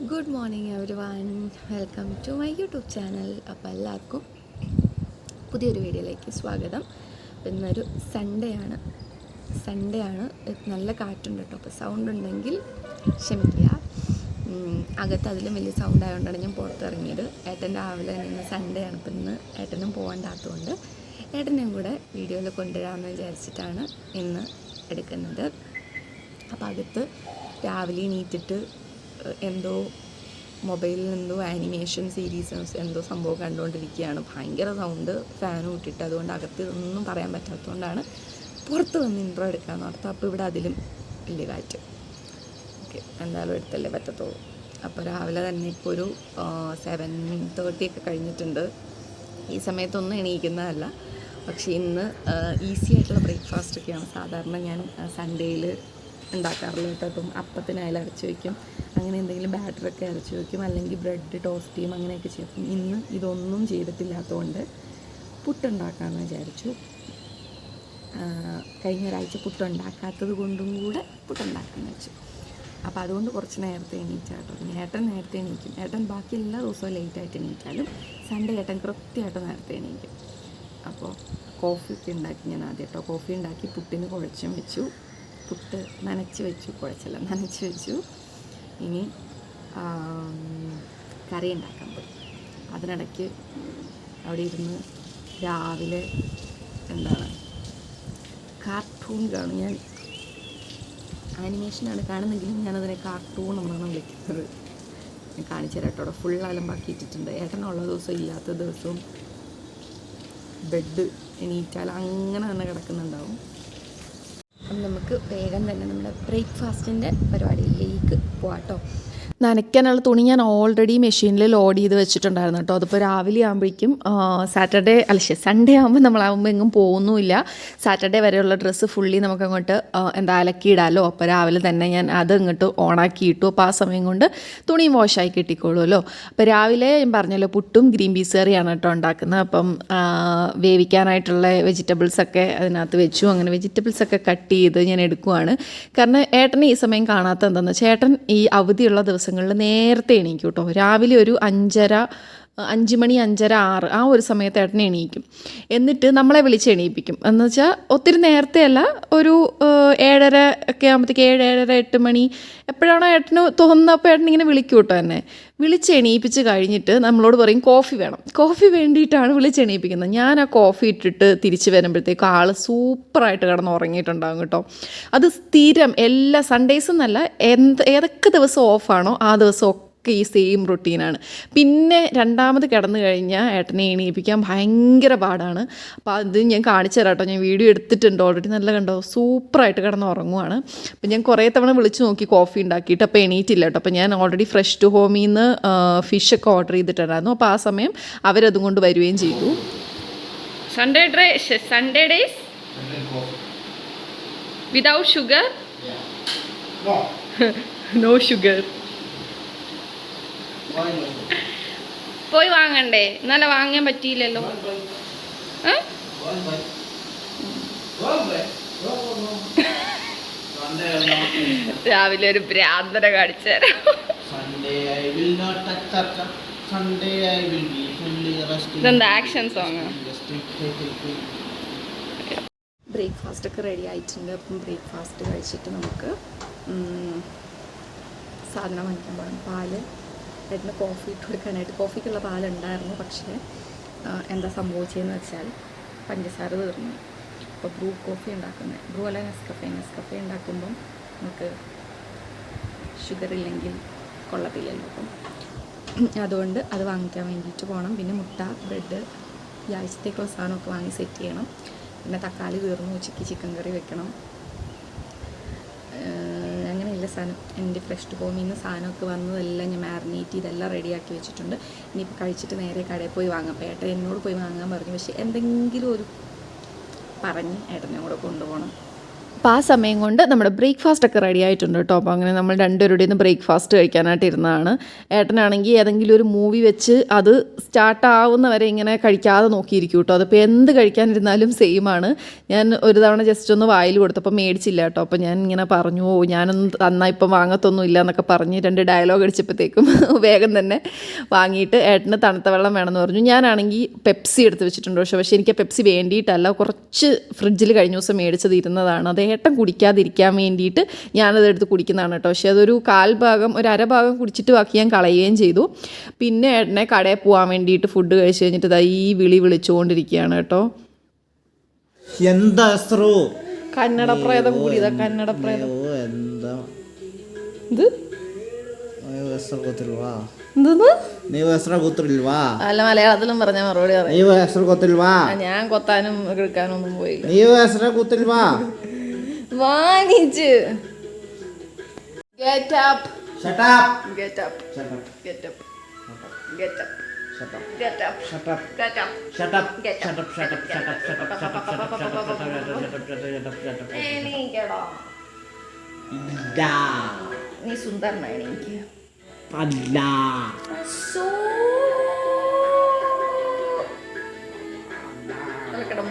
Good morning everyone, welcome to my YouTube channel. അപ്പോൾ എല്ലാവർക്കും പുതിയൊരു വീഡിയോയിലേക്ക് സ്വാഗതം. അപ്പോൾ ഇന്നൊരു സൺഡേ ആണ്. നല്ല കാറ്റുണ്ട് കേട്ടോ, അപ്പോൾ സൗണ്ട് ഉണ്ടെങ്കിൽ ക്ഷമിക്കുക. അകത്ത് അതിലും വലിയ സൗണ്ട് ആയതുകൊണ്ടാണ് ഞാൻ പുറത്തിറങ്ങിയത്. ഏട്ടൻ രാവിലെ ഇന്ന് സൺഡേ ആണ്, അപ്പോൾ ഇന്ന് ഏട്ടനും പോകണ്ടാത്തതുകൊണ്ട് ഏട്ടനെയും കൂടെ വീഡിയോയിൽ കൊണ്ടുവരാമെന്ന് വിചാരിച്ചിട്ടാണ് ഇന്ന് എടുക്കുന്നത്. അപ്പോൾ അകത്ത് രാവിലെ എണീറ്റിട്ട് എന്തോ മൊബൈലിൽ എന്തോ ആനിമേഷൻ സീരീസ് എന്തോ സംഭവം കണ്ടുകൊണ്ടിരിക്കുകയാണ്. ഭയങ്കര സൗണ്ട്, ഫാനും ഇട്ടിട്ട്. അതുകൊണ്ട് അകത്ത് ഒന്നും പറയാൻ പറ്റാത്തതുകൊണ്ടാണ് പുറത്ത് വന്ന് ഇൻട്രോ എടുക്കാമെന്ന് ഓർത്ത്. അപ്പോൾ ഇവിടെ അതിലും വലിയ കാറ്റ്. ഓക്കെ, എന്തായാലും എടുത്തല്ലേ പറ്റത്തുള്ളൂ. അപ്പോൾ രാവിലെ തന്നെ ഇപ്പോൾ ഒരു 7:30 ഒക്കെ കഴിഞ്ഞിട്ടുണ്ട്. ഈ സമയത്തൊന്നും എണീക്കുന്നതല്ല, പക്ഷേ ഇന്ന് ഈസി ആയിട്ടുള്ള ബ്രേക്ക്ഫാസ്റ്റൊക്കെയാണ് സാധാരണ ഞാൻ സൺഡേയിൽ ഉണ്ടാക്കാറുള്ളത് കേട്ടോ. ഇപ്പം അപ്പത്തിനായാലും അരച്ച് വയ്ക്കും, അങ്ങനെ എന്തെങ്കിലും ബാറ്ററൊക്കെ അരച്ച് വയ്ക്കും, അല്ലെങ്കിൽ ബ്രെഡ് ടോസ്റ്റ് ചെയ്യും, അങ്ങനെയൊക്കെ ചെയ്യും. അപ്പം ഇന്ന് ഇതൊന്നും ചെയ്തിട്ടില്ലാത്തതുകൊണ്ട് പുട്ടുണ്ടാക്കാമെന്ന് വിചാരിച്ചു. കഴിഞ്ഞ ഒരാഴ്ച പുട്ടുണ്ടാക്കാത്തത് കൊണ്ടും കൂടെ പുട്ടുണ്ടാക്കാമെന്ന് വെച്ചു. അപ്പോൾ അതുകൊണ്ട് കുറച്ച് നേരത്തെ എണീറ്റാട്ടോ. പിന്നെ ഏട്ടൻ നേരത്തെ എണീക്കും. ഏട്ടൻ ബാക്കി എല്ലാ ദിവസവും ലേറ്റായിട്ട് എണീറ്റാലും സൺഡേ ഏട്ടൻ കൃത്യമായിട്ട് നേരത്തെ എണീക്കും. അപ്പോൾ കോഫിയൊക്കെ ഉണ്ടാക്കി ഞാൻ ആദ്യം കേട്ടോ. കോഫി ഉണ്ടാക്കി പുട്ടിന് കുഴച്ചും വെച്ചു. പുട്ട് നനച്ച് വെച്ചു. ഇനി കറി ഉണ്ടാക്കാൻ പോയി. അതിനിടയ്ക്ക് അവിടെ ഇരുന്ന് രാവിലെ കാർട്ടൂൺ കാണും. ഞാൻ ആനിമേഷനാണ് കാണുന്നെങ്കിലും ഞാനതിനെ കാർട്ടൂൺ എന്നാണ് വിളിക്കുന്നത്. ഞാൻ കാണിച്ചു തരാം കേട്ടോ. അവിടെ ഫുൾ അലമ്പാക്കിയിട്ടിട്ടുണ്ട്. ഏട്ടനുള്ള ദിവസവും ഇല്ലാത്ത ദിവസവും ബെഡ് എണീറ്റാൽ അങ്ങനെ തന്നെ കിടക്കുന്നുണ്ടാവും. അപ്പം നമുക്ക് വേഗം തന്നെ നമ്മുടെ ബ്രേക്ക്ഫാസ്റ്റിൻ്റെ പരിപാടിയിലേക്ക് പോകാം കേട്ടോ. നനയ്ക്കാനുള്ള തുണി ഞാൻ ഓൾറെഡി മെഷീനിൽ ലോഡ് ചെയ്ത് വെച്ചിട്ടുണ്ടായിരുന്നു കേട്ടോ. അതിപ്പോൾ രാവിലെ ആകുമ്പോഴേക്കും സൺഡേ ആകുമ്പോൾ നമ്മളാകുമ്പോൾ എങ്ങും പോകുന്നുമില്ല. സാറ്റർഡേ വരെയുള്ള ഡ്രസ്സ് ഫുള്ളി നമുക്കങ്ങോട്ട് അലക്കിയിടാമല്ലോ. അപ്പോൾ രാവിലെ തന്നെ ഞാൻ അത് ഇങ്ങോട്ട് ഓണാക്കിയിട്ടു. അപ്പോൾ ആ സമയം കൊണ്ട് തുണിയും വാഷായി കിട്ടിക്കോളുമല്ലോ. അപ്പോൾ രാവിലെ ഞാൻ പറഞ്ഞല്ലോ പുട്ടും ഗ്രീൻ പീസ് കറിയാണ് കേട്ടോ ഉണ്ടാക്കുന്നത്. അപ്പം വേവിക്കാനായിട്ടുള്ള വെജിറ്റബിൾസൊക്കെ അതിനകത്ത് വെച്ചു. അങ്ങനെ വെജിറ്റബിൾസൊക്കെ കട്ട് ചെയ്ത് ഞാൻ എടുക്കുവാണ്. കാരണം ഏട്ടന് ഈ സമയം കാണാത്ത എന്താണെന്ന് വെച്ചാൽ ഏട്ടൻ ഈ അവധിയുള്ള ദിവസങ്ങളിൽ നേരത്തെ എണീക്കും കേട്ടോ. രാവിലെ ഒരു 5 മണി 5:30 6 ആ ഒരു സമയത്ത് ഏട്ടനെ എണീക്കും. എന്നിട്ട് നമ്മളെ വിളിച്ച് എണീപ്പിക്കും. എന്ന് വെച്ചാൽ ഒത്തിരി നേരത്തെ അല്ല, ഒരു 7:30 ഒക്കെ ആകുമ്പോഴത്തേക്ക് 7 8 മണി എപ്പോഴാണോ ഏട്ടന് തോന്നുന്നപ്പോൾ ഏട്ടൻ ഇങ്ങനെ വിളിക്കും കേട്ടോ. എന്നെ വിളിച്ച് എണീപ്പിച്ച് കഴിഞ്ഞിട്ട് നമ്മളോട് പറയും കോഫി വേണം. കോഫി വേണ്ടിയിട്ടാണ് വിളിച്ച് എണീപ്പിക്കുന്നത്. ഞാൻ ആ കോഫി ഇട്ടിട്ട് തിരിച്ച് വരുമ്പോഴത്തേക്കും ആൾ സൂപ്പറായിട്ട് കിടന്ന് ഉറങ്ങിയിട്ടുണ്ടാകും കേട്ടോ. അത് സ്ഥിരം എല്ലാ സൺഡേയ്സും എന്നല്ല, ഏതൊക്കെ ദിവസം ഓഫാണോ ആ ദിവസം ഈ സെയിം റുട്ടീനാണ്. പിന്നെ രണ്ടാമത് കിടന്നു കഴിഞ്ഞാൽ ഏട്ടനെ എണീപ്പിക്കാൻ ഭയങ്കര പാടാണ്. അപ്പോൾ അത് ഞാൻ കാണിച്ചു തരാം കേട്ടോ. ഞാൻ വീഡിയോ എടുത്തിട്ടുണ്ട് ഓൾറെഡി. നല്ല കണ്ടോ, സൂപ്പറായിട്ട് കിടന്ന് ഉറങ്ങുവാണ്. അപ്പോൾ ഞാൻ കുറേ തവണ വിളിച്ച് നോക്കി കോഫി ഉണ്ടാക്കിയിട്ട്, അപ്പോൾ എണീറ്റില്ല കേട്ടോ. അപ്പോൾ ഞാൻ ഓൾറെഡി ഫ്രഷ് ടു ഹോമിൽ നിന്ന് ഫിഷൊക്കെ ഓർഡർ ചെയ്തിട്ടുണ്ടായിരുന്നു. അപ്പോൾ ആ സമയം അവരതും കൊണ്ട് വരികയും ചെയ്തു. Sunday days without sugar, no sugar. പോയി വാങ്ങണ്ടേ? എന്നാലും വാങ്ങാൻ പറ്റിയില്ലല്ലോ. രാവിലെ ഒരു ഭ്രാന്തന കാണിച്ചു തരാം. ഇതെന്താ ആക്ഷൻ സോങ്? ബ്രേക്ക്ഫാസ്റ്റ് ഒക്കെ റെഡി ആയിട്ടുണ്ട്. അപ്പം ബ്രേക്ക്ഫാസ്റ്റ് കഴിച്ചിട്ട് നമുക്ക് സാധനം വാങ്ങിക്കാൻ പോകണം. പാല് ഏട്ടന് കോഫി ഇട്ട് കൊടുക്കാനായിട്ട്. കോഫിക്കുള്ള പാലുണ്ടായിരുന്നു, പക്ഷേ എന്താ സംഭവിച്ചതെന്ന് വെച്ചാൽ പഞ്ചസാര തീർന്നു. അപ്പോൾ ബ്രൂ കോഫി ഉണ്ടാക്കുന്നത്, ബ്രൂ അല്ല നെസ്കഫേ ഉണ്ടാക്കുമ്പം നമുക്ക് ഷുഗർ ഇല്ലെങ്കിൽ കൊള്ളത്തില്ലല്ലോ. അപ്പം അതുകൊണ്ട് അത് വാങ്ങിക്കാൻ വേണ്ടിയിട്ട് പോകണം. പിന്നെ മുട്ട, ബ്രെഡ്, ഈ ആഴ്ചത്തേക്കുള്ള സാധനമൊക്കെ വാങ്ങി സെറ്റ് ചെയ്യണം. പിന്നെ തക്കാളി തീർന്നു, ഉച്ചയ്ക്ക് ചിക്കൻ കറി വെക്കണം. അങ്ങനെയുള്ള സാധനം എൻ്റെ ഫ്രഷ് ടു ഹോമിൽ നിന്ന് സാധനമൊക്കെ വന്നതെല്ലാം ഞാൻ മാരിനേറ്റ് ചെയ്തെല്ലാം റെഡിയാക്കി വെച്ചിട്ടുണ്ട്. ഇനിയിപ്പോൾ കഴിച്ചിട്ട് നേരെ കടയിൽ പോയി വാങ്ങാം. അപ്പോൾ ഏട്ടൻ എന്നോട് പോയി വാങ്ങാൻ പറഞ്ഞു, പക്ഷേ എന്തെങ്കിലും ഒരു പറഞ്ഞ് ഏട്ടനെ കൂടെ കൊണ്ടുപോകണം. അപ്പോൾ ആ സമയം കൊണ്ട് നമ്മുടെ ബ്രേക്ക്ഫാസ്റ്റൊക്കെ റെഡി ആയിട്ടുണ്ട് കേട്ടോ. അപ്പോൾ അങ്ങനെ നമ്മൾ രണ്ടുപേരുടെ നിന്ന് ബ്രേക്ക്ഫാസ്റ്റ് കഴിക്കാനായിട്ട് ഇരുന്നതാണ്. ഏട്ടനാണെങ്കിൽ ഏതെങ്കിലും ഒരു മൂവി വെച്ച് അത് സ്റ്റാർട്ടാവുന്നവരെ ഇങ്ങനെ കഴിക്കാതെ നോക്കിയിരിക്കും കേട്ടോ. അതിപ്പോൾ എന്ത് കഴിക്കാനിരുന്നാലും സെയിമാണ്. ഞാൻ ഒരു തവണ ജസ്റ്റ് ഒന്ന് വായിൽ കൊടുത്തപ്പോൾ മേടിച്ചില്ല കേട്ടോ. അപ്പോൾ ഞാൻ ഇങ്ങനെ പറഞ്ഞു, ഞാനൊന്നും തന്നാൽ ഇപ്പം വാങ്ങത്തൊന്നും ഇല്ല എന്നൊക്കെ പറഞ്ഞ് 2 ഡയലോഗ് അടിച്ചപ്പോഴത്തേക്കും വേഗം തന്നെ വാങ്ങിയിട്ട് ഏട്ടന് തണുത്ത വെള്ളം വേണമെന്ന് പറഞ്ഞു. ഞാനാണെങ്കിൽ പെപ്സി എടുത്ത് വെച്ചിട്ടുണ്ട്. പക്ഷേ എനിക്ക് പെപ്സി വേണ്ടിയിട്ടല്ല, കുറച്ച് ഫ്രിഡ്ജിൽ കഴിഞ്ഞ ദിവസം മേടിച്ചത് ഇരുന്നതാണ്. അത് ഏട്ടൻ കുടിക്കാതിരിക്കാൻ വേണ്ടിയിട്ട് ഞാനതെടുത്ത് കുടിക്കുന്നതാണ് കേട്ടോ. പക്ഷേ അതൊരു 1/4 ഭാഗം, ഒരു 1/2 ഭാഗം കുടിച്ചിട്ട് ബാക്കി ഞാൻ കളയുകയും ചെയ്തു. പിന്നെ ഏട്ടനെ കടയിൽ പോകാൻ വേണ്ടിയിട്ട് ഫുഡ് കഴിച്ച് കഴിഞ്ഞിട്ട് ഇതാ ഈ വിളിച്ചുകൊണ്ടിരിക്കുകയാണ് കേട്ടോ. എന്താ കന്നഡ പ്രേതം കൂടിയതാ, കന്നഡ പ്രേതം. ഇത് ನೀವು ಹೆಸರು ಗೊತ್ತಿಲ್ವಾ? അല്ല, മലയാളത്തിലും പറഞ്ഞ മറുപടി പറയാം. ನೀವು ಹೆಸರು ಗೊತ್ತಿಲ್ವಾ? ഞാൻ കൊത്താനും എടുക്കാനും ഒന്നും പോയില്ല. ನೀವು ಹೆಸರು ಗೊತ್ತಿಲ್ವಾ? വാണിജ് get up, Shut up. get up, Shut up. get up, get up, Shut up. get up, Shut up. get up, Shut up. get Shut up, up. Shut up. Shut up. Shut up. Shut up. Shut up. Shut up. എണീക്കടാ. Da. നീ സുന്ദരനാ, എണീക്ക്. അല്ല.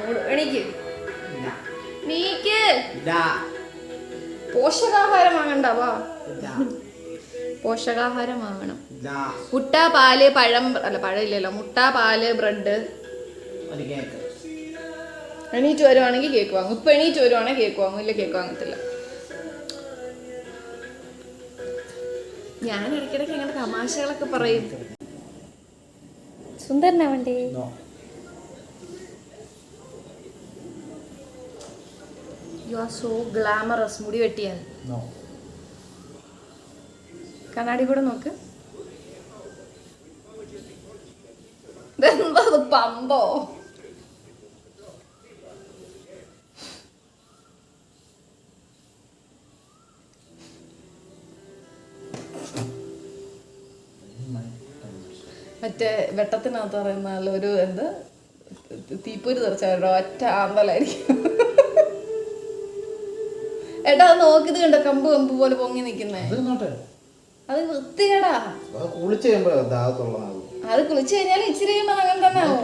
മൂട്, എണീക്ക്, നീക്ക്. Da. പോഷകാഹാരം വാങ്ങണ്ട, വാ. പോഷകാഹാരം വാങ്ങണം. Da. മുട്ട, പാല്, പഴം, അല്ല പഴം ഇല്ലല്ലോ, മുട്ട, പാല്, ബ്രെഡ്. ഒരു കേക്ക്. എണീറ്റ് വരുവാണെങ്കിൽ കേക്ക് വാങ്ങും. ഇപ്പൊ എണീറ്റ് വരുവാണെങ്കിൽ കേക്ക് വാങ്ങും, ഇല്ല കേക്ക് വാങ്ങത്തില്ല. ഞാൻ ഇടയ്ക്കിടയ്ക്ക് ഇങ്ങനെ തമാശകളൊക്കെ പറയും. സുന്ദരനാവണ്ടേ? No. You are so glamorous. മുടി വെട്ടിയാൽ No. കണ്ണാടി കൂടെ നോക്ക്. ഇതെന്താ പമ്പോ? മറ്റേ വെട്ടത്തിനകത്ത് പറയുന്ന ഒരു എന്ത് തീപ്പൊരി തെറിച്ച ഒറ്റ ആന്തലായിരിക്കും. ഏട്ടാ അത് നോക്കിയത് കണ്ടോ, കമ്പ് കമ്പ് പോലെ പൊങ്ങി നിക്കുന്നേ. അത് വൃത്തികേടാ. അത് കുളിച്ച് കഴിഞ്ഞാൽ ഇച്ചിരി കഴിയുമ്പോ അങ്ങനെ തന്നെ ആവും.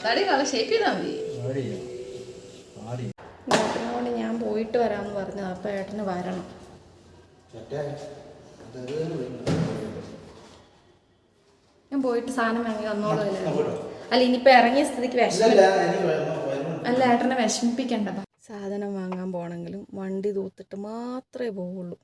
തടി കള ഷേപ്പ് ചെയ്താ മതി. ഏട്ടനോട് ഞാൻ പോയിട്ട് വരാമെന്ന് പറഞ്ഞത്. അപ്പം ഏട്ടന് വരണം. ഞാൻ പോയിട്ട് സാധനം വാങ്ങി വന്നോളൂ. അല്ല ഇനിയിപ്പോൾ ഇറങ്ങിയ സ്ഥിതിക്ക് അല്ല ഏട്ടനെ വിഷമിപ്പിക്കണ്ട. സാധനം വാങ്ങാൻ പോകണമെങ്കിലും വണ്ടി തൂത്തിട്ട് മാത്രമേ പോവുള്ളൂ.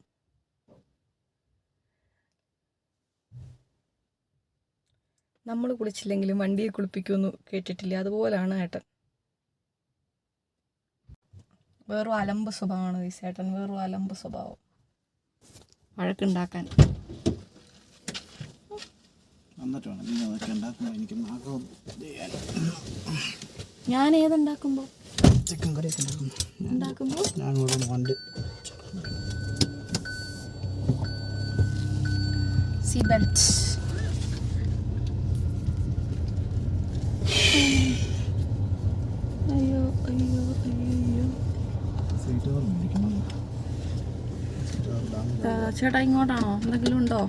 നമ്മൾ കുളിച്ചില്ലെങ്കിലും വണ്ടിയെ കുളിപ്പിക്കുമെന്ന് കേട്ടിട്ടില്ല, അതുപോലാണ് ഏട്ടൻ. വേറൊരു അലമ്പ് സ്വഭാവമാണ് ഈ ചേട്ടൻ, വേറൊരു അലമ്പ് സ്വഭാവം, വഴക്കുണ്ടാക്കാൻ. ഞാൻ ഏതുണ്ടാക്കുമ്പോൾ ചിക്കൻ കറി ഉണ്ടാക്കുമ്പോൾ സീ ബെൽറ്റ്. അയ്യോ അയ്യോ അയ്യോ. ചേട്ടാ ഇങ്ങോട്ടാണോ? എന്തെങ്കിലും ഉണ്ടോ?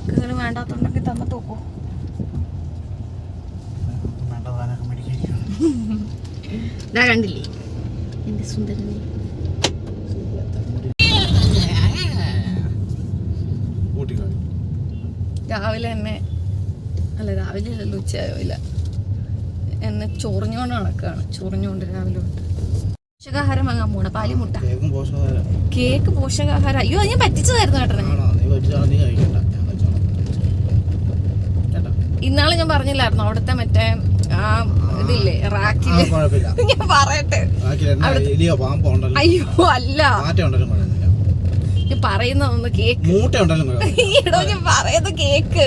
നിങ്ങൾ വേണ്ടാത്തുണ്ടെങ്കിൽ തന്നിട്ട് നോക്കൂ. ഇതാ കണ്ടില്ലേ എന്റെ സുന്ദരനെ. രാവിലെ എന്നെ അല്ല രാവിലെ അല്ലല്ലോ ഉച്ചയായില്ല, എന്നെ ചൊറിഞ്ഞോണ്ട് നടക്കുകയാണ്. ചൊറിഞ്ഞോണ്ട് രാവിലെ തൊട്ട്. പോഷകാഹാരം വാങ്ങാൻ പോണ പാലിമുട്ട. കേക്ക് പോഷകാഹാരം. അയ്യോ ഞാൻ പറ്റിച്ചതായിരുന്നു കേട്ടോ. ഇന്നാള് ഞാൻ പറഞ്ഞില്ലായിരുന്നു അവിടുത്തെ മറ്റേ ആ ഇതില്ലേ റാക്കില്. ഞാൻ പറയട്ടെ. അയ്യോ അല്ല ഞാൻ പറയുന്ന കേക്ക്. ഈടോ ഞാൻ പറയുന്ന കേക്ക്.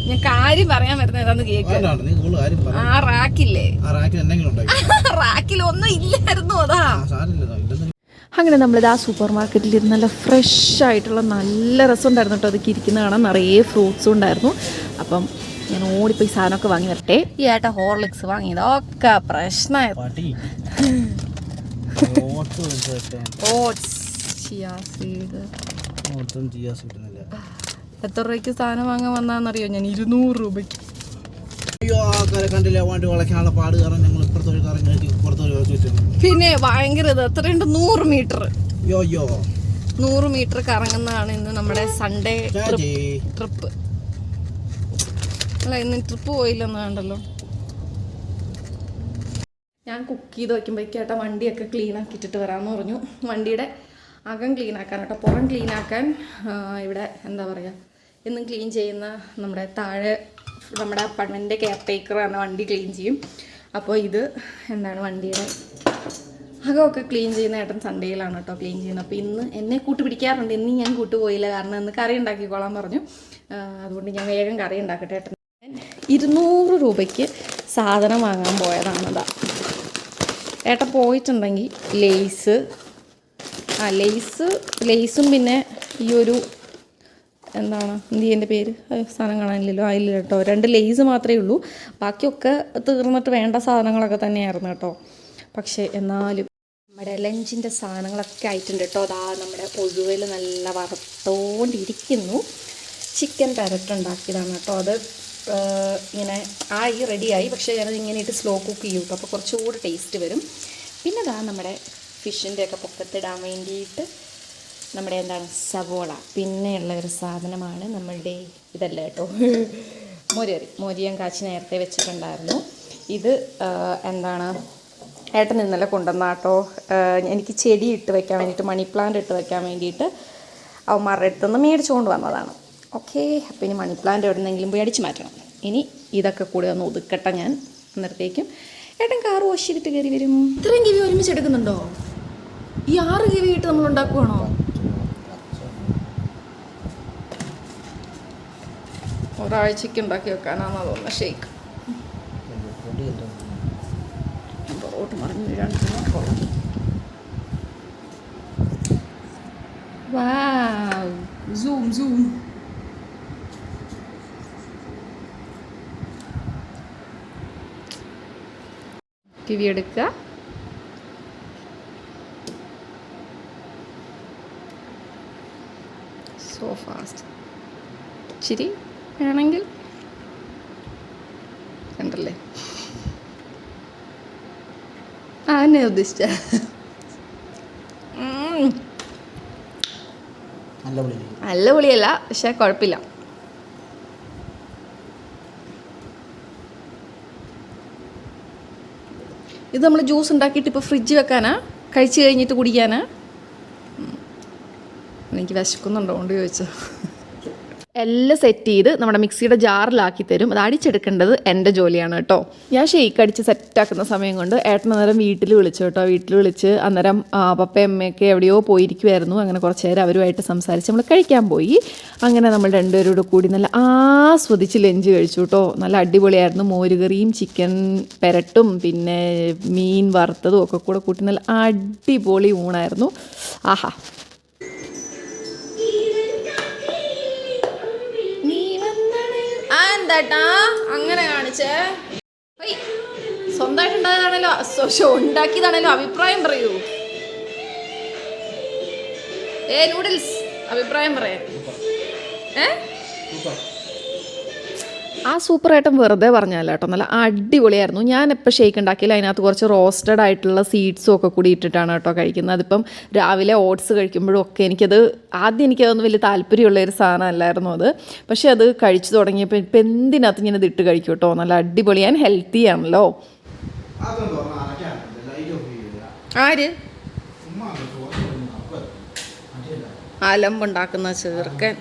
ഞാൻ കാര്യം പറയാൻ വരുന്നത് ഏതാന്ന് കേക്ക്. ആ റാക്കില്ലേ, റാക്കിൽ ഒന്നും ഇല്ലായിരുന്നു. അതാ അങ്ങനെ നമ്മളിത് ആ സൂപ്പർ മാർക്കറ്റിൽ ഇരുന്ന് നല്ല ഫ്രഷ് ആയിട്ടുള്ള നല്ല രസമുണ്ടായിരുന്നു കേട്ടോ. അതൊക്കെ ഇരിക്കുന്ന കാണാൻ നിറയെ ഫ്രൂട്ട്സും ഉണ്ടായിരുന്നു. അപ്പം ഞാൻ ഓടിപ്പോയി സാധനമൊക്കെ വാങ്ങി വരട്ടെ. ഈ ഏട്ടാ ഹോർലിക്സ് വാങ്ങിയതൊക്കെ പ്രശ്നമായിരുന്നു. Oats, chia seed. എത്ര രൂപയ്ക്ക് സാധനം വാങ്ങാൻ വന്നാന്നറിയോ? ഞാൻ 200 രൂപയ്ക്ക്. പിന്നെ ഭയങ്കര ഇത് എത്രയുണ്ട്? 100 മീറ്റർ 100 മീറ്റർ കറങ്ങുന്നതാണ് ഇന്ന് നമ്മുടെ സൺഡേ ട്രിപ്പ്. അല്ല, ഇന്ന് ട്രിപ്പ് പോയില്ലെന്ന് വേണ്ടല്ലോ. ഞാൻ കുക്ക് ചെയ്ത് വയ്ക്കുമ്പോഴേക്കും ഏട്ടാ വണ്ടിയൊക്കെ ക്ലീൻ ആക്കിയിട്ടിട്ട് വരാമെന്ന് പറഞ്ഞു. വണ്ടിയുടെ അകം ക്ലീൻ ആക്കാൻ കേട്ടോ, പുറം ക്ലീൻ ആക്കാൻ ഇവിടെ എന്താ പറയുക, എന്നും ക്ലീൻ ചെയ്യുന്ന നമ്മുടെ താഴെ നമ്മുടെ അപ്പാർട്ട്മെൻറ്റിൻ്റെ കെയർ ടേക്കർ ആണ് വണ്ടി ക്ലീൻ ചെയ്യും. അപ്പോൾ ഇത് എന്താണ് വണ്ടിയുടെ അകമൊക്കെ ക്ലീൻ ചെയ്യുന്ന ഏട്ടൻ സൺഡേയിലാണ് കേട്ടോ ക്ലീൻ ചെയ്യുന്നത്. അപ്പോൾ ഇന്ന് എന്നെ കൂട്ട് പിടിക്കാറുണ്ട്. ഇന്ന് ഞാൻ കൂട്ടുപോയില്ല, കാരണം ഇന്ന് കറി ഉണ്ടാക്കിക്കോളാൻ പറഞ്ഞു. അതുകൊണ്ട് ഞാൻ വേഗം കറി ഉണ്ടാക്കട്ടെ. ഏട്ടൻ 200 രൂപയ്ക്ക് സാധനം വാങ്ങാൻ പോയതാണതാ. ഏട്ടൻ പോയിട്ടുണ്ടെങ്കിൽ ലേസും പിന്നെ ഈ ഒരു എന്താണ് എൻ്റെ പേര് സാധനം കാണാനില്ലല്ലോ, അതിൽ കേട്ടോ 2 ലേസ് മാത്രമേ ഉള്ളൂ. ബാക്കിയൊക്കെ തീർന്നിട്ട് വേണ്ട സാധനങ്ങളൊക്കെ തന്നെയായിരുന്നു കേട്ടോ. പക്ഷേ എന്നാലും നമ്മുടെ ലഞ്ചിൻ്റെ സാധനങ്ങളൊക്കെ ആയിട്ടുണ്ട് കേട്ടോ. അതാ നമ്മുടെ ഒഴുവൽ നല്ല വറുത്തോണ്ടിരിക്കുന്നു. ചിക്കൻ പെരട്ട് ഉണ്ടാക്കിയതാണ് കേട്ടോ. അത് ഇങ്ങനെ റെഡിയായി. പക്ഷേ ഞാനത് ഇങ്ങനെ ഇട്ട് സ്ലോ കുക്ക് ചെയ്യും കേട്ടോ, അപ്പോൾ കുറച്ചുകൂടി ടേസ്റ്റ് വരും. പിന്നെ അതാ നമ്മുടെ ഫിഷിൻ്റെയൊക്കെ പൊക്കത്തിടാൻ വേണ്ടിയിട്ട് നമ്മുടെ എന്താണ് സവോള. പിന്നെയുള്ള ഒരു സാധനമാണ് നമ്മളുടെ ഇതല്ല കേട്ടോ, മോരിയം കാച്ചി നേരത്തെ വെച്ചിട്ടുണ്ടായിരുന്നു. ഇത് എന്താണ് ഏട്ടൻ ഇന്നലെ കൊണ്ടുവന്ന കേട്ടോ. എനിക്ക് ചെടി ഇട്ട് വെക്കാൻ വേണ്ടിയിട്ട്, മണി പ്ലാന്റ് ഇട്ട് വെക്കാൻ വേണ്ടിയിട്ട് അവന്മാരുടെ അടുത്തുനിന്ന് മേടിച്ചുകൊണ്ട് വന്നതാണ്. ഓക്കെ, അപ്പോൾ ഇനി മണി പ്ലാന്റ് എവിടെന്നെങ്കിലും പോയി അടിച്ചു മാറ്റണം. ഇനി ഇതൊക്കെ കൂടി ഒന്ന് ഒതുക്കട്ടെ ഞാൻ. അന്നേരത്തേക്കും ഏട്ടൻ കാറ് വാഷ് ചെയ്തിട്ട് കയറി വരും. ഇത്രയും കിവി ഒരുമിച്ച് എടുക്കുന്നുണ്ടോ? ഈ 6 കിവി ഇട്ട് നമ്മൾ ഉണ്ടാക്കുവാണോ? ഒരാഴ്ചയ്ക്ക് ഉണ്ടാക്കി വെക്കാനാണെന്ന് തോന്നുന്നത് ഷേക്ക്. പൊറോട്ട് മറിഞ്ഞ് വീഴാൻ. വാവ്, സൂം. കിവി എടുക്കുക. So fast. ഇച്ചിരി വേണമെങ്കിൽ കണ്ടല്ലേ, എന്നെ ഉദ്ദേശിച്ച നല്ല പുളിയല്ല, പക്ഷെ കുഴപ്പമില്ല. ഇത് നമ്മൾ ജ്യൂസ് ഉണ്ടാക്കിയിട്ട് ഇപ്പോൾ ഫ്രിഡ്ജ് വെക്കാനാ, കഴിച്ച് കഴിഞ്ഞിട്ട് കുടിക്കാനാ? എനിക്ക് വിശക്കുന്നുണ്ടോ കൊണ്ട് ചോദിച്ചോ. എല്ലാം സെറ്റ് ചെയ്ത് നമ്മുടെ മിക്സിയുടെ ജാറിലാക്കി തരും. അത് അടിച്ചെടുക്കേണ്ടത് എൻ്റെ ജോലിയാണ് കേട്ടോ. ഞാൻ ഷെയ്ക്ക് അടിച്ച് സെറ്റാക്കുന്ന സമയം കൊണ്ട് ഏട്ടൻ അന്നേരം വീട്ടിൽ വിളിച്ചു കേട്ടോ. വീട്ടിൽ വിളിച്ച് അന്നേരം പപ്പയും അമ്മയൊക്കെ എവിടെയോ പോയിരിക്കുമായിരുന്നു. അങ്ങനെ കുറച്ച് നേരം അവരുമായിട്ട് സംസാരിച്ച് നമ്മൾ കഴിക്കാൻ പോയി. അങ്ങനെ നമ്മൾ രണ്ടുപേരോട് കൂടി നല്ല ആസ്വദിച്ച് ലഞ്ച് കഴിച്ചു കേട്ടോ. നല്ല അടിപൊളിയായിരുന്നു. മോരുകറിയും ചിക്കൻ പെരട്ടും പിന്നെ മീൻ വറുത്തതും ഒക്കെ കൂടെ കൂട്ടി നല്ല അടിപൊളി ഊണായിരുന്നു. ആഹാ, എന്താട്ടാ അങ്ങനെ കാണിച്ചേ? സ്വന്തമായിട്ടുണ്ടായതാണല്ലോ, ഉണ്ടാക്കിയതാണല്ലോ, അഭിപ്രായം പറയൂ. നൂഡിൽസ് അഭിപ്രായം പറയാ. ആ സൂപ്പർ ഐറ്റം വെറുതെ പറഞ്ഞല്ല കേട്ടോ, നല്ല അടിപൊളിയായിരുന്നു. ഞാനിപ്പോൾ ഷേക്ക് ഉണ്ടാക്കിയില്ല, അതിനകത്ത് കുറച്ച് റോസ്റ്റഡ് ആയിട്ടുള്ള സീഡ്സും ഒക്കെ കൂടി ഇട്ടിട്ടാണ് കേട്ടോ കഴിക്കുന്നത്. അതിപ്പം രാവിലെ ഓട്സ് കഴിക്കുമ്പോഴും ഒക്കെ എനിക്കതൊന്നും വലിയ താല്പര്യമുള്ളൊരു സാധനം അല്ലായിരുന്നു അത്. പക്ഷേ അത് കഴിച്ചു തുടങ്ങിയപ്പോൾ ഇപ്പം എന്തിനകത്ത് ഇങ്ങനെ ഇതിട്ട് കഴിക്കും കേട്ടോ. നല്ല അടിപൊളി ആൻഡ് ഹെൽത്തി ആണല്ലോ. ആര് അലമ്പുണ്ടാക്കുന്ന ചെറുക്കൻ.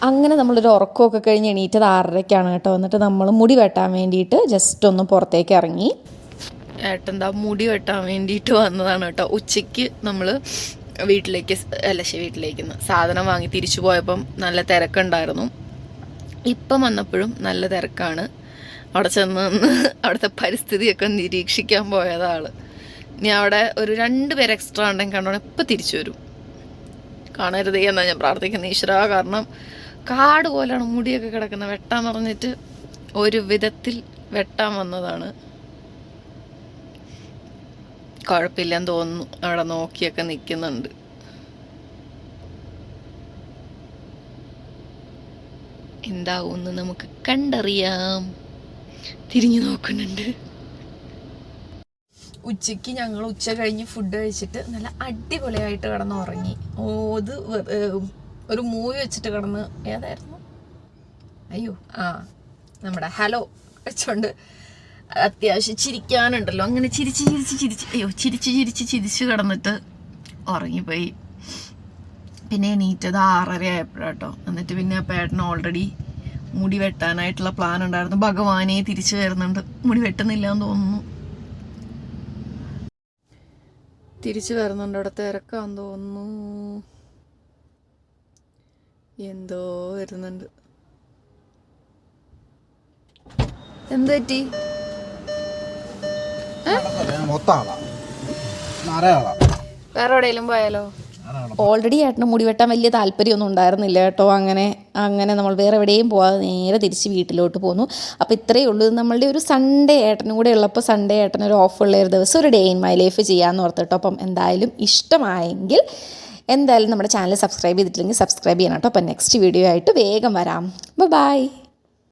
അങ്ങനെ നമ്മളൊരു ഉറക്കമൊക്കെ കഴിഞ്ഞ് എണീറ്റത് 6:30-ക്കാണ് കേട്ടോ. എന്നിട്ട് നമ്മൾ മുടി വെട്ടാൻ വേണ്ടിയിട്ട് ജസ്റ്റ് ഒന്ന് പുറത്തേക്ക് ഇറങ്ങി. ഏട്ടൻ്റെ മുടി വെട്ടാൻ വേണ്ടിയിട്ട് വന്നതാണ് കേട്ടോ. ഉച്ചയ്ക്ക് നമ്മൾ വീട്ടിലേക്ക് സാധനം വാങ്ങി തിരിച്ചു പോയപ്പം നല്ല തിരക്കുണ്ടായിരുന്നു. ഇപ്പം വന്നപ്പോഴും നല്ല തിരക്കാണ്. അവിടെ ചെന്ന് അവിടുത്തെ പരിസ്ഥിതിയൊക്കെ നിരീക്ഷിക്കാൻ പോയതാണ്. ഇനി അവിടെ ഒരു 2 പേര് എക്സ്ട്രാ ഉണ്ടെങ്കിൽ കണ്ടോണം ഇപ്പം തിരിച്ചു വരും. കാണരുതേ എന്നാണ് ഞാൻ പ്രാർത്ഥിക്കുന്നത് ഈശ്വര. കാരണം കാട് പോലെയാണ് മുടിയൊക്കെ കിടക്കുന്നത്. വെട്ടാൻ പറഞ്ഞിട്ട് ഒരു വിധത്തിൽ വെട്ടാൻ വന്നതാണ്. കുഴപ്പമില്ലെന്ന് തോന്നുന്നു. അവിടെ നോക്കിയൊക്കെ നിൽക്കുന്നുണ്ട്. എന്താവുമെന്ന് നമുക്ക് കണ്ടറിയാം. തിരിഞ്ഞു നോക്കുന്നുണ്ട്. ഉച്ചയ്ക്ക് ഞങ്ങൾ ഉച്ച കഴിഞ്ഞ് ഫുഡ് കഴിച്ചിട്ട് നല്ല അടിപൊളിയായിട്ട് കിടന്ന് ഉറങ്ങി. ഇത് ഒരു മൂവി വെച്ചിട്ട് കിടന്ന് ഏതായിരുന്നു നമ്മുടെ ഹലോ വെച്ചോണ്ട് അത്യാവശ്യം ചിരിക്കാനുണ്ടല്ലോ. അങ്ങനെ ചിരിച്ച് കിടന്നിട്ട് ഉറങ്ങിപ്പോയി. പിന്നെ എണീറ്റത് 6:30 ആയപ്പോഴാട്ടോ. എന്നിട്ട് പിന്നെ പേട്ടന് ഓൾറെഡി മുടി വെട്ടാനായിട്ടുള്ള പ്ലാൻ ഉണ്ടായിരുന്നു. ഭഗവാനെ തിരിച്ചു വരുന്നുണ്ട്. മുടി വെട്ടുന്നില്ല എന്ന് തോന്നുന്നു. തിരിച്ചു വരുന്നുണ്ട്. അവിടെ തിരക്കാന്ന് തോന്നുന്നു. എന്തോ വരുന്നുണ്ട്. എന്ത് പറ്റി? വേറെ എവിടെയെങ്കിലും പോയാലോ? ഓൾറെഡി ഏട്ടന് മുടി വെട്ടാൻ വലിയ താല്പര്യമൊന്നും ഉണ്ടായിരുന്നില്ല കേട്ടോ. അങ്ങനെ നമ്മൾ വേറെ എവിടെയും പോകാതെ നേരെ തിരിച്ച് വീട്ടിലോട്ട് പോന്നു. അപ്പോൾ ഇത്രയേ ഉള്ളൂ. നമ്മളുടെ ഒരു സൺഡേ ഏട്ടനും കൂടെ ഉള്ളപ്പോൾ സൺഡേ ഏട്ടനൊരു ഓഫുള്ള ഒരു ദിവസം ഒരു ഡേ ഇൻ മൈ ലൈഫ് ചെയ്യാമെന്ന് ഓർത്തിട്ടോ. അപ്പം എന്തായാലും ഇഷ്ടമായെങ്കിൽ എന്തായാലും നമ്മുടെ ചാനൽ സബ്സ്ക്രൈബ് ചെയ്തിട്ടില്ലെങ്കിൽ സബ്സ്ക്രൈബ് ചെയ്യണം കേട്ടോ. അപ്പം നെക്സ്റ്റ് വീഡിയോ ആയിട്ട് വേഗം വരാം. ബൈ.